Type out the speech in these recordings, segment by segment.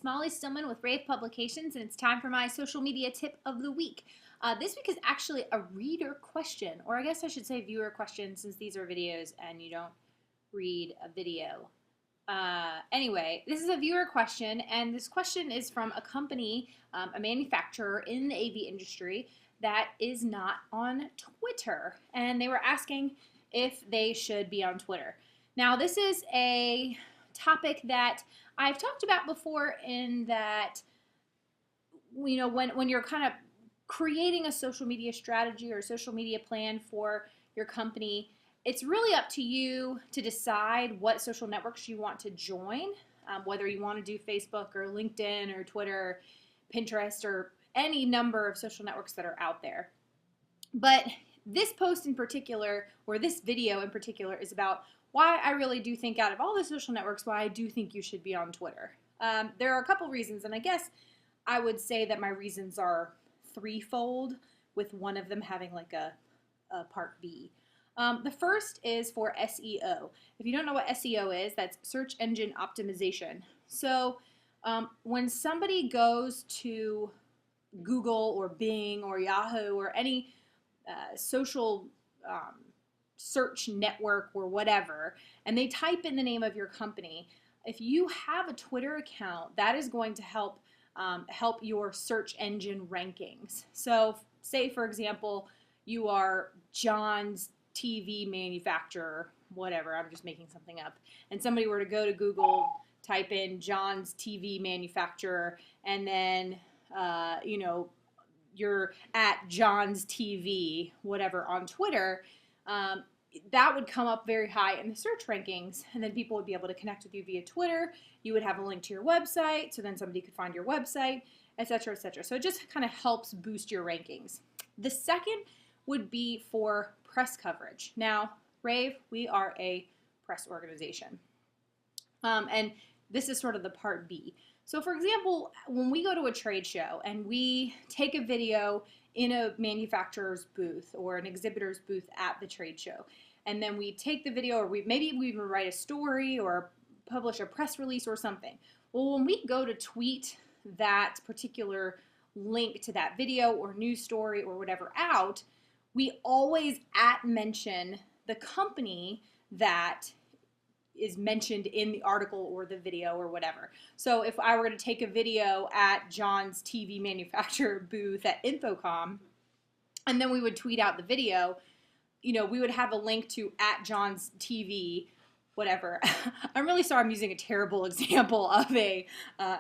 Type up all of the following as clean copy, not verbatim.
Molly Stillman with rAVe Publications, and it's time for my social media tip of the week. This week is actually a reader question, or I guess I should say viewer question, since these are videos and you don't read a video. Anyway, this is a viewer question, and this question is from a company, a manufacturer in the AV industry that is not on Twitter, and they were asking if they should be on Twitter. Now, this is a topic that I've talked about before, in that, you know, when you're kind of creating a social media strategy or social media plan for your company, it's really up to you to decide what social networks you want to join, whether you want to do Facebook or LinkedIn or Twitter or Pinterest or any number of social networks that are out there. But this post in particular, or this video in particular, is about why I really do think, out of all the social networks, why I do think you should be on Twitter. There are a couple reasons, and I guess I would say that my reasons are threefold, with one of them having like a part B. The first is for SEO. If you don't know what SEO is, that's search engine optimization. So when somebody goes to Google or Bing or Yahoo or any social search network or whatever, and they type in the name of your company, if you have a Twitter account, that is going to help your search engine rankings. So say, for example, you are John's TV manufacturer, whatever, I'm just making something up, and somebody were to go to Google, type in John's TV manufacturer, and then you know, you're at John's TV, whatever, on Twitter, that would come up very high in the search rankings, and then people would be able to connect with you via Twitter. You would have a link to your website, so then somebody could find your website, etc., etc. So it just kind of helps boost your rankings. The second would be for press coverage. Now, rAVe, we are a press organization, and this is sort of the part B. So for example, when we go to a trade show and we take a video in a manufacturer's booth or an exhibitor's booth at the trade show, and then we take the video, or maybe we even write a story or publish a press release or something. Well, when we go to tweet that particular link to that video or news story or whatever out, we always mention the company that is mentioned in the article or the video or whatever. So if I were to take a video at John's TV manufacturer booth at Infocom, and then we would tweet out the video, you know, we would have a link to at John's TV, whatever. I'm really sorry I'm using a terrible example of a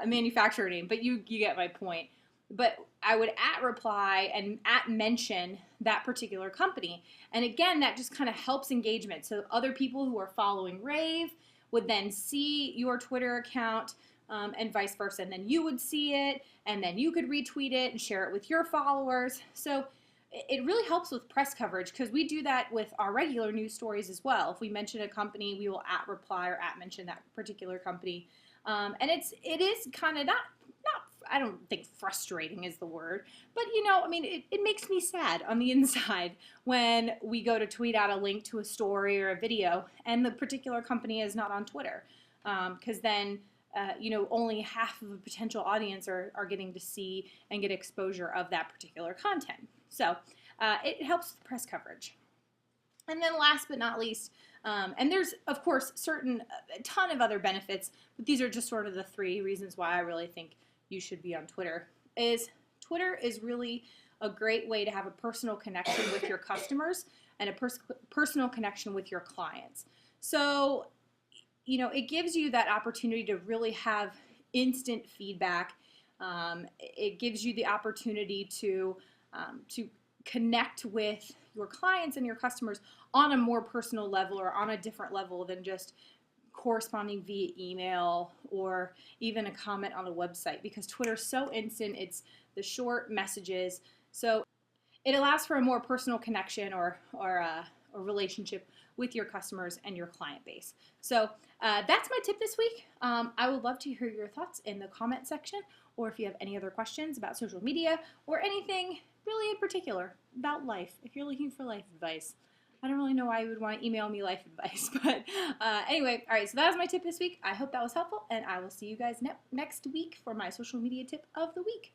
manufacturer name, but you get my point. But I would reply and mention that particular company. And again, that just kind of helps engagement. So other people who are following rAVe would then see your Twitter account, and vice versa. And then you would see it, and then you could retweet it and share it with your followers. So it really helps with press coverage, because we do that with our regular news stories as well. If we mention a company, we will reply or mention that particular company. And it is kind of not, I don't think frustrating is the word, but you know, I mean, it makes me sad on the inside when we go to tweet out a link to a story or a video and the particular company is not on Twitter, because then you know, only half of a potential audience are getting to see and get exposure of that particular content. So it helps with press coverage. And then last but not least, and there's of course a ton of other benefits, but these are just sort of the three reasons why I really think you should be on Twitter. Twitter is really a great way to have a personal connection with your customers and a personal connection with your clients. So, you know, it gives you that opportunity to really have instant feedback. It gives you the opportunity to connect with your clients and your customers on a more personal level, or on a different level than just corresponding via email or even a comment on a website, because Twitter's so instant. It's the short messages, so it allows for a more personal connection or a relationship with your customers and your client base. So that's my tip this week. I would love to hear your thoughts in the comment section, or if you have any other questions about social media or anything really in particular about life, if you're looking for life advice. I don't really know why you would want to email me life advice. But anyway, all right, so that was my tip this week. I hope that was helpful, and I will see you guys next week for my social media tip of the week.